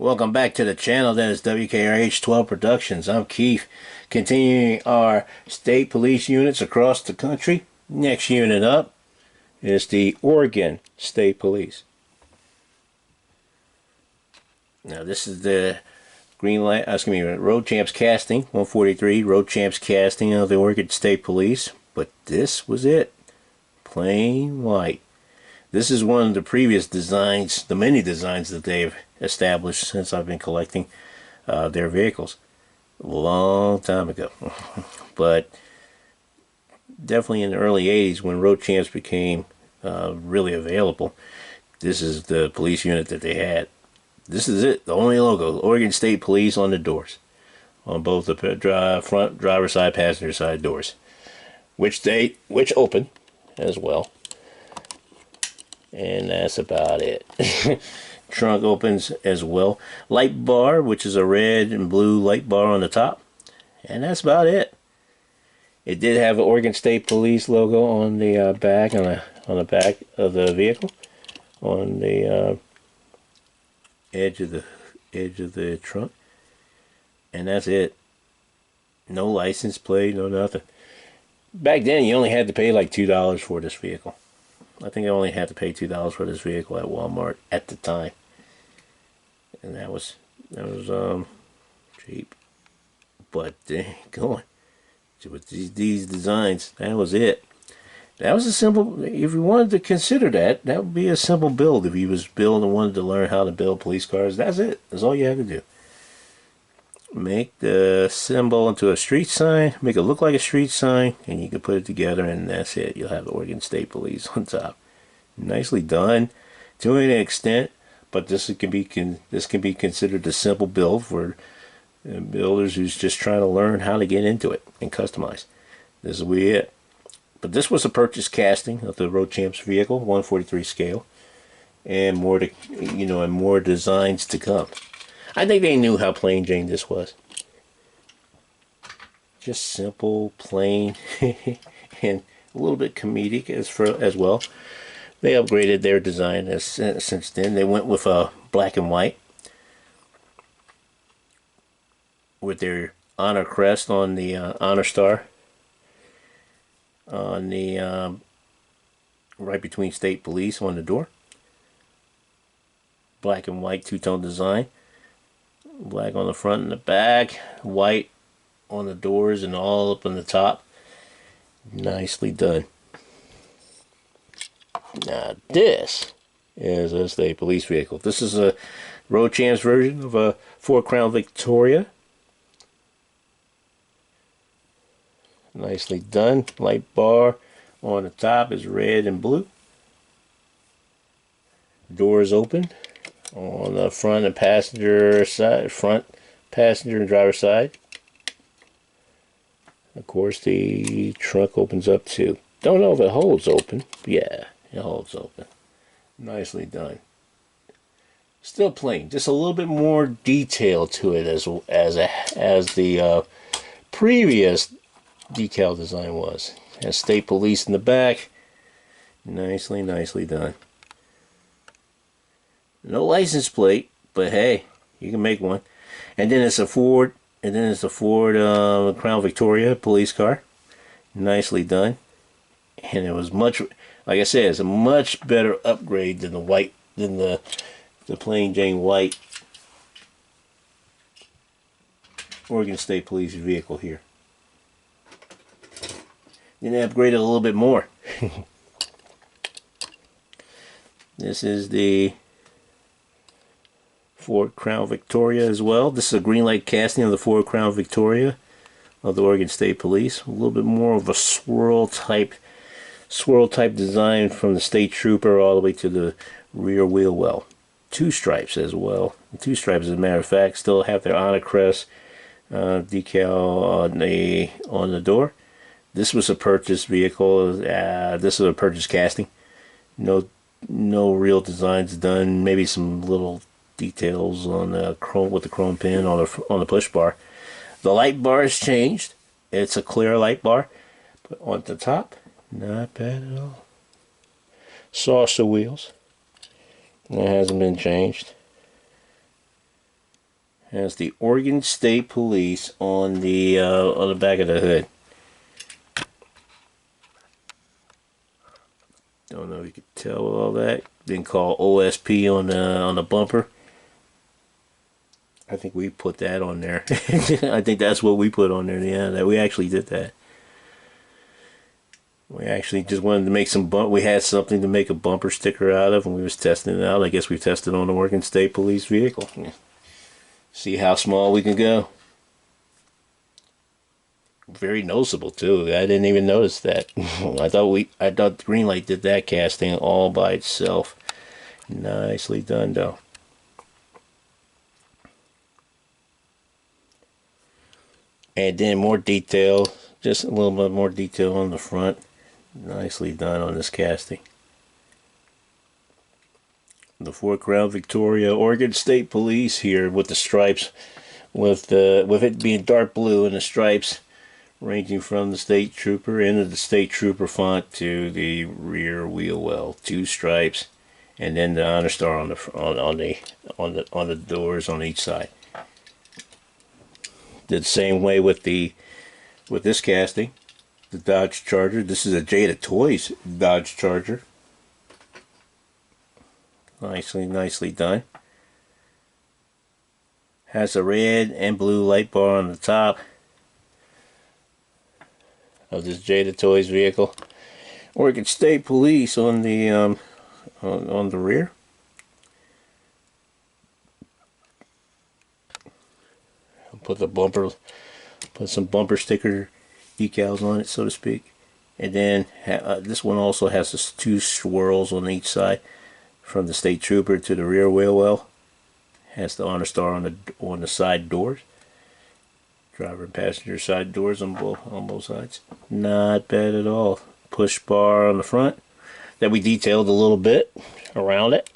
Welcome back to the channel. That is W.K.R.H 12 Productions. I'm Keith. Continuing our state police units across the country. Next unit up is the Oregon State Police. Now this is the Greenlight, Road Champs casting, 143 Road Champs casting of the Oregon State Police. But this was it. Plain white. This is one of the previous designs, the many designs that they've established since I've been collecting their vehicles a long time ago. But definitely in the early 80s when Road Champs became really available, this is the police unit that they had. This is it, the only logo, Oregon State Police on the doors, on both the front driver's side, passenger side doors, which open as well. And that's about it. Trunk opens as well. Light bar, which is a red and blue light bar on the top. And that's about it. It did have an Oregon State Police logo on the back, on the back of the vehicle, on the edge of the trunk. And that's it. No license plate, no nothing. Back then, you only had to pay like $2 for this vehicle. I think I only had to pay $2 for this vehicle at Walmart at the time, and that was cheap. But going with these designs, that was it. That was a simple. If you wanted to consider that would be a simple build. If you was building and wanted to learn how to build police cars, that's it. That's all you had to do. Make the symbol into a street sign, make it look like a street sign, and you can put it together, and that's it. You'll have the Oregon State Police on top. Nicely done, to an extent, but this can be considered a simple build for builders who's just trying to learn how to get into it and customize. This will be it. But this was a purchase casting of the Road Champs vehicle, 143 scale, and more to and more designs to come. I think they knew how plain Jane this was. Just simple, plain, and a little bit comedic as well. They upgraded their design since then. They went with a black and white with their honor crest on the honor star on the right between state police on the door. Black and white two-tone design. Black on the front and the back, white on the doors and all up on the top. Nicely done. Now this is a state police vehicle. This is a Road Champs version of a Ford Crown Victoria. Nicely done. Light bar on the top is red and blue. Doors open. On the front and passenger side, front passenger and driver side. Of course, the trunk opens up too. Don't know if it holds open. Yeah, it holds open. Nicely done. Still plain, just a little bit more detail to it as the previous decal design was. Has state police in the back. Nicely done. No license plate, but hey, you can make one. And then it's a Ford, Crown Victoria police car. Nicely done. And it was much, like I said, it's a much better upgrade than the plain Jane white Oregon State Police vehicle here. Then they upgraded a little bit more. This is the Ford Crown Victoria as well. This is a Greenlight casting of the Ford Crown Victoria of the Oregon State Police. A little bit more of a swirl type design from the State Trooper all the way to the rear wheel well. Two stripes as well. Two stripes, as a matter of fact, still have their honor crest decal on the door. This was a purchase vehicle. This is a purchase casting. No real designs done. Maybe some little details on the chrome with the chrome pin on the push bar. The light bar has changed. It's a clear light bar, but on the top, not bad at all. Saucer wheels. That hasn't been changed. Has the Oregon State Police on the back of the hood. Don't know if you could tell all that. Then call OSP on the bumper. I think we put that on there. I think that's what we put on there. Yeah, that we actually did that. We actually just wanted to make some we had something to make a bumper sticker out of, and we was testing it out. I guess we tested on the Oregon State Police vehicle. Yeah. See how small we can go. Very noticeable too. I didn't even notice that. I thought Greenlight did that casting all by itself. Nicely done though. And then more detail, just a little bit more detail on the front. Nicely done on this casting. The Fort Crown Victoria Oregon State Police here with the stripes, with it being dark blue and the stripes ranging from the state trooper into the state trooper font to the rear wheel well, 2 stripes, and then the honor star on the doors on each side. Did the same way with this casting, the Dodge Charger. This is a Jada Toys Dodge Charger. Nicely done. Has a red and blue light bar on the top of this Jada Toys vehicle. Oregon State Police on the on the rear. Put some bumper sticker decals on it, so to speak. And then this one also has 2 swirls on each side, from the state trooper to the rear wheel well. Has the honor star on the side doors. Driver and passenger side doors on both sides. Not bad at all. Push bar on the front that we detailed a little bit around it.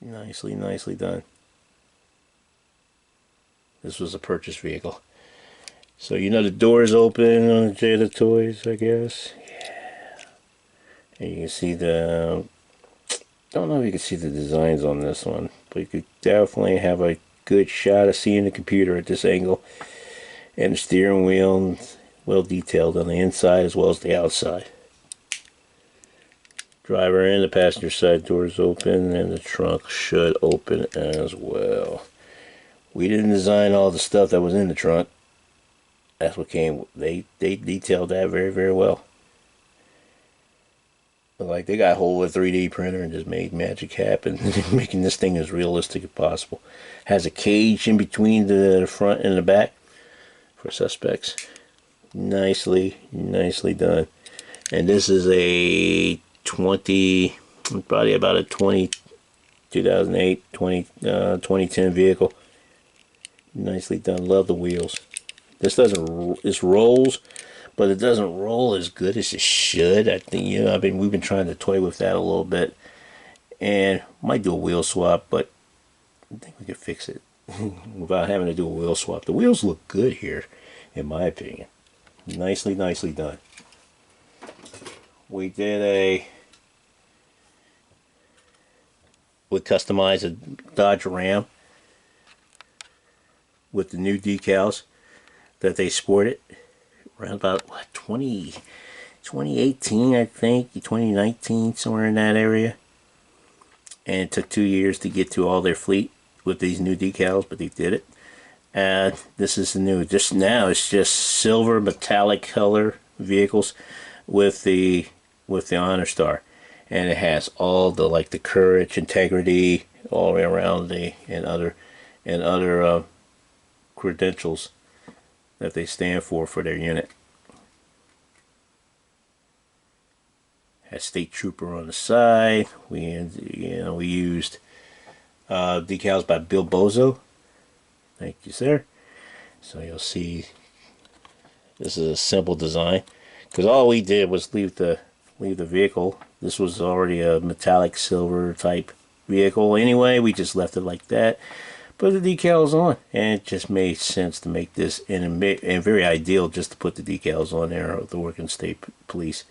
Nicely done. This was a purchase vehicle. So you know the doors open on the Jada Toys, I guess. Yeah. And you can see don't know if you can see the designs on this one, but you could definitely have a good shot of seeing the computer at this angle. And the steering wheel, well detailed on the inside as well as the outside. Driver and the passenger side doors open, and the trunk should open as well. We didn't design all the stuff that was in the trunk. That's what came. They detailed that very well. Like they got a hold of a 3D printer and just made magic happen, making this thing as realistic as possible. Has a cage in between the front and the back for suspects. Nicely done. And this is a probably about a 2008, 2010 vehicle. Nicely done. Love the wheels. This rolls, but it doesn't roll as good as it should. I think we've been trying to toy with that a little bit, and might do a wheel swap, but I think we could fix it without having to do a wheel swap. The wheels look good here, in my opinion. Nicely done. We customized a Dodge Ram with the new decals that they sported around about 2018, I think, 2019, somewhere in that area. And it took 2 years to get to all their fleet with these new decals, but they did it. And this is the new. Just now, it's just silver metallic color vehicles with the honor star, and it has all the the courage, integrity, all the way around and other credentials that they stand for their unit. Has state trooper on the side. We used decals by Bill Bozo. Thank you, sir. So you'll see this is a simple design, because all we did was leave the vehicle. This was already a metallic silver type vehicle anyway. We just left it like that. Put the decals on, and it just made sense to make this, and very ideal just to put the decals on there of the Oregon State Police.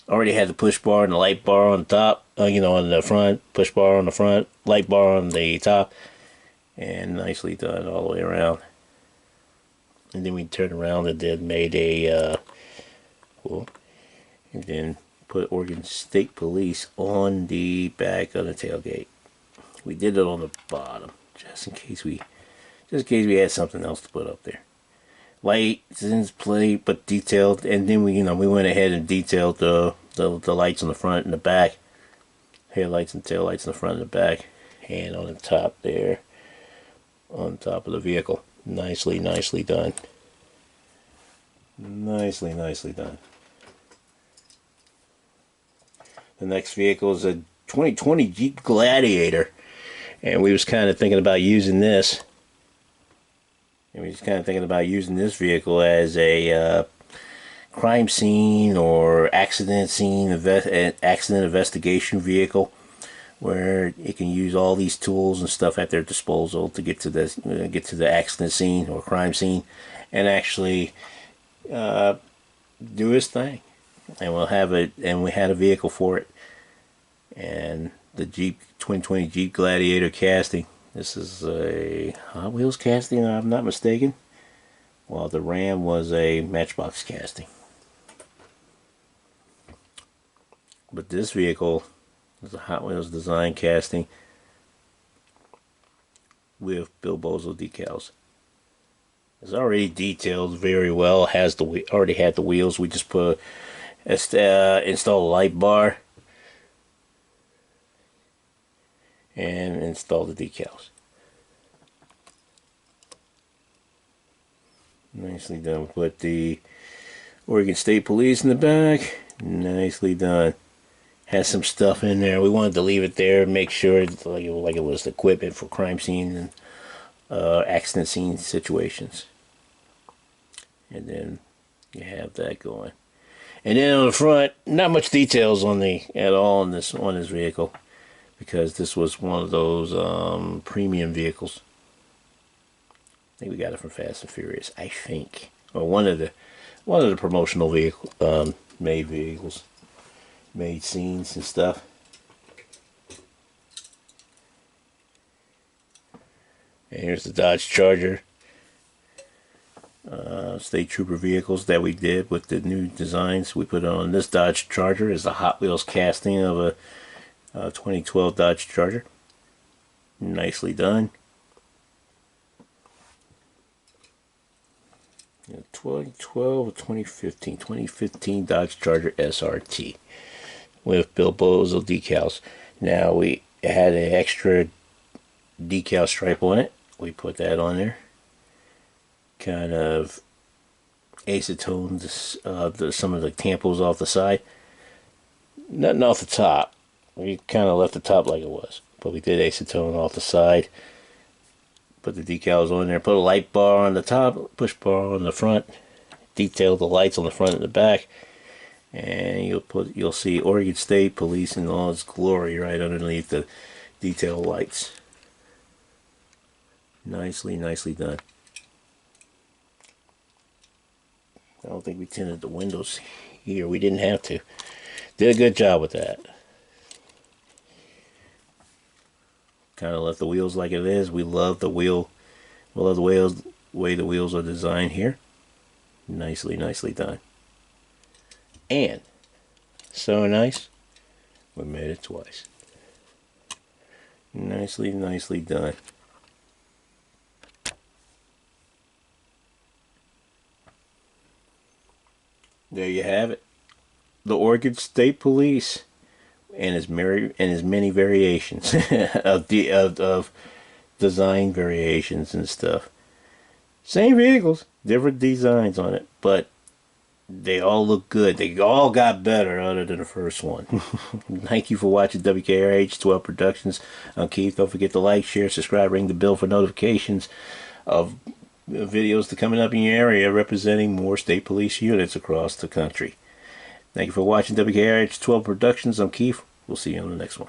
Already had the push bar and the light bar on the top, you know, on the front, push bar on the front, light bar on the top, and nicely done all the way around. And then we turned around and then made a, cool, and then put Oregon State Police on the back of the tailgate. We did it on the bottom, just in case we had something else to put up there. License plate, but detailed, and then we went ahead and detailed the lights on the front and the back, headlights and taillights in the front and the back, and on the top there, on top of the vehicle. Nicely done. Nicely done. The next vehicle is a 2020 Jeep Gladiator, and we was kind of thinking about using this. Vehicle as a crime scene or accident investigation vehicle, where it can use all these tools and stuff at their disposal to get to the accident scene or crime scene, and actually do his thing. And we'll have it. And we had a vehicle for it, and the Jeep 2020 Jeep Gladiator casting. This is a Hot Wheels casting, if I'm not mistaken. While the Ram was a Matchbox casting. But this vehicle is a Hot Wheels design casting with Bill Bozo decals. It's already detailed very well. Already had the wheels. We just install a light bar and install the decals. Nicely done. Put the Oregon State Police in the back. Nicely done. Has some stuff in there. We wanted to leave it there, make sure like it was equipment for crime scene and accident scene situations. And then you have that going. And then on the front, not much details at all on this vehicle, because this was one of those premium vehicles. I think we got it from Fast and Furious, I think, or one of the promotional made vehicles, made scenes and stuff. And here's the Dodge Charger, State Trooper vehicles that we did with the new designs. We put on this Dodge Charger is the Hot Wheels casting of a 2012 Dodge Charger. Nicely done. 2012 or 2015 Dodge Charger SRT with Bill Bozo decals. Now we had an extra decal stripe on it. We put that on there. Kind of acetoned some of the tampos off the side. Nothing off the top. We kind of left the top like it was, but we did acetone off the side. Put the decals on there. Put a light bar on the top, push bar on the front. Detail the lights on the front and the back, and you'll see Oregon State Police in all its glory right underneath the detail lights. Nicely done. I don't think we tinted the windows here. We didn't have to. Did a good job with that. Kind of left the wheels like it is. We love the way the wheels are designed here. Nicely done. And so nice, we made it twice. Nicely done. There you have it. The Oregon State Police and his many variations of design variations and stuff. Same vehicles, different designs on it, but they all look good. They all got better other than the first one. Thank you for watching W.K.R.H 12 Productions. I'm Keith. Don't forget to like, share, subscribe, ring the bell for notifications of videos that coming up in your area representing more state police units across the country. Thank you for watching W.K.R.H 12 Productions. I'm Keith. We'll see you on the next one.